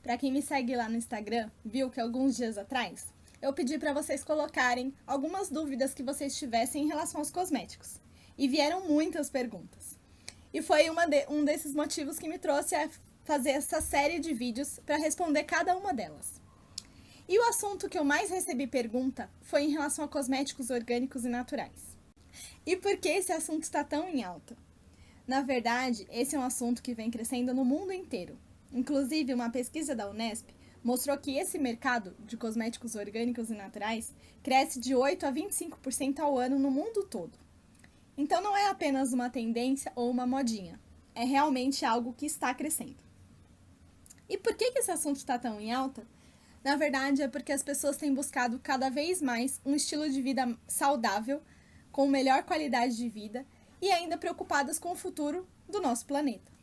Para quem me segue lá no Instagram, viu que alguns dias atrás eu pedi para vocês colocarem algumas dúvidas que vocês tivessem em relação aos cosméticos. E vieram muitas perguntas. E foi um desses motivos que me trouxe a fazer essa série de vídeos para responder cada uma delas. E o assunto que eu mais recebi pergunta foi em relação a cosméticos orgânicos e naturais. E por que esse assunto está tão em alta? Na verdade, esse é um assunto que vem crescendo no mundo inteiro. Inclusive, uma pesquisa da Unesp mostrou que esse mercado de cosméticos orgânicos e naturais cresce de 8 a 25% ao ano no mundo todo. Então não é apenas uma tendência ou uma modinha, é realmente algo que está crescendo. E por que esse assunto está tão em alta? Na verdade, é porque as pessoas têm buscado cada vez mais um estilo de vida saudável, com melhor qualidade de vida e ainda preocupadas com o futuro do nosso planeta.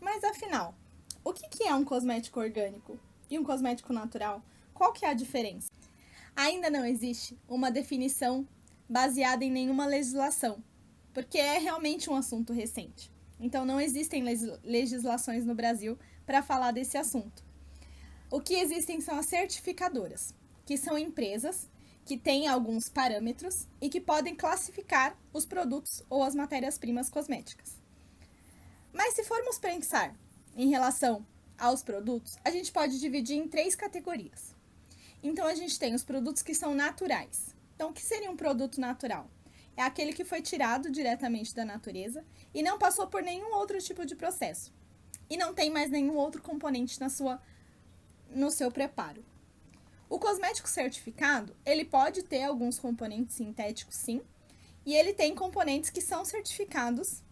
Mas afinal, o que é um cosmético orgânico e um cosmético natural? Qual que é a diferença? Ainda não existe uma definição baseada em nenhuma legislação, porque é realmente um assunto recente. Então não existem legislações no Brasil para falar desse assunto. O que existem são as certificadoras, que são empresas que têm alguns parâmetros e que podem classificar os produtos ou as matérias-primas cosméticas. Mas se formos pensar em relação aos produtos, a gente pode dividir em 3 categorias. Então, a gente tem os produtos que são naturais. Então, o que seria um produto natural? É aquele que foi tirado diretamente da natureza e não passou por nenhum outro tipo de processo. E não tem mais nenhum outro componente no seu preparo. O cosmético certificado, ele pode ter alguns componentes sintéticos, sim, e ele tem componentes que são certificados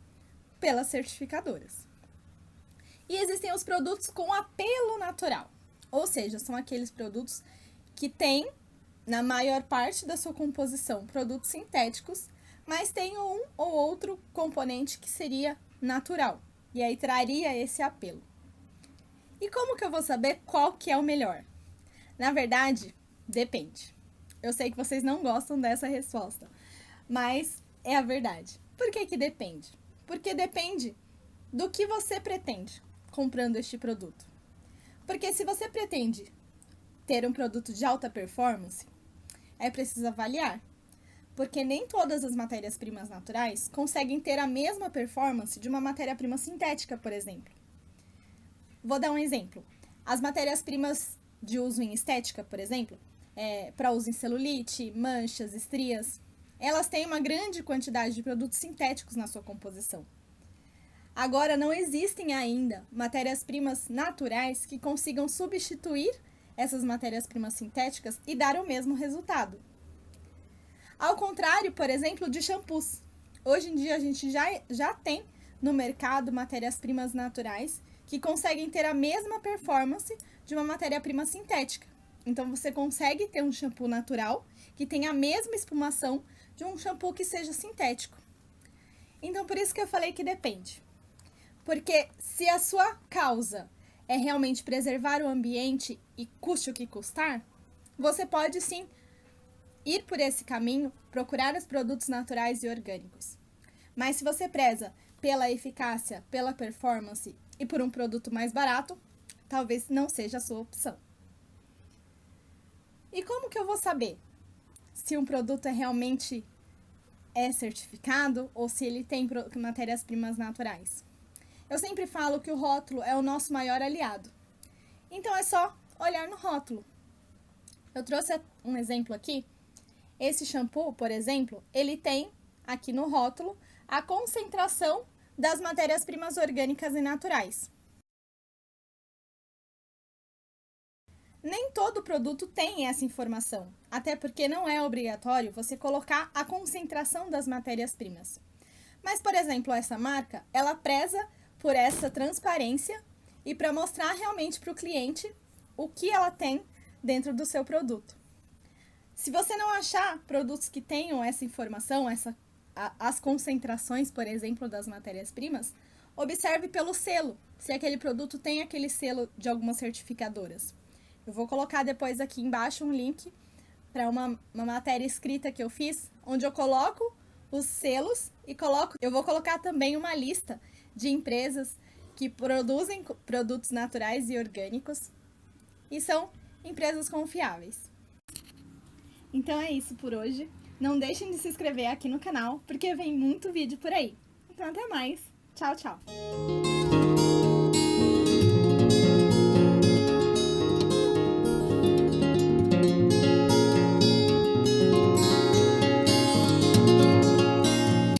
pelas certificadoras. E existem os produtos com apelo natural, ou seja, são aqueles produtos que têm, na maior parte da sua composição, produtos sintéticos, mas tem um ou outro componente que seria natural, e aí traria esse apelo. E como que eu vou saber qual que é o melhor? Na verdade, depende. Eu sei que vocês não gostam dessa resposta, mas é a verdade. Por que depende? Porque depende do que você pretende comprando este produto. Porque se você pretende ter um produto de alta performance, é preciso avaliar. Porque nem todas as matérias-primas naturais conseguem ter a mesma performance de uma matéria-prima sintética, por exemplo. Vou dar um exemplo. As matérias-primas de uso em estética, por exemplo, para uso em celulite, manchas, estrias, elas têm uma grande quantidade de produtos sintéticos na sua composição. Agora, não existem ainda matérias-primas naturais que consigam substituir essas matérias-primas sintéticas e dar o mesmo resultado. Ao contrário, por exemplo, de shampoos. Hoje em dia, a gente já tem no mercado matérias-primas naturais que conseguem ter a mesma performance de uma matéria-prima sintética. Então, você consegue ter um shampoo natural que tenha a mesma espumação de um shampoo que seja sintético. Então, por isso que eu falei que depende. Porque se a sua causa é realmente preservar o ambiente e custe o que custar, você pode sim ir por esse caminho, procurar os produtos naturais e orgânicos. Mas se você preza pela eficácia, pela performance e por um produto mais barato, talvez não seja a sua opção. E como que eu vou saber se um produto realmente é certificado ou se ele tem matérias-primas naturais? Eu sempre falo que o rótulo é o nosso maior aliado. Então é só olhar no rótulo. Eu trouxe um exemplo aqui. Esse shampoo, por exemplo, ele tem aqui no rótulo a concentração das matérias-primas orgânicas e naturais. Nem todo produto tem essa informação, até porque não é obrigatório você colocar a concentração das matérias-primas. Mas, por exemplo, essa marca, ela preza por essa transparência e para mostrar realmente para o cliente o que ela tem dentro do seu produto. Se você não achar produtos que tenham essa informação, as concentrações, por exemplo, das matérias-primas, observe pelo selo, se aquele produto tem aquele selo de algumas certificadoras. Eu vou colocar depois aqui embaixo um link para uma matéria escrita que eu fiz, onde eu coloco os selos e eu vou colocar também uma lista de empresas que produzem produtos naturais e orgânicos e são empresas confiáveis. Então é isso por hoje. Não deixem de se inscrever aqui no canal, porque vem muito vídeo por aí. Então até mais. Tchau, tchau!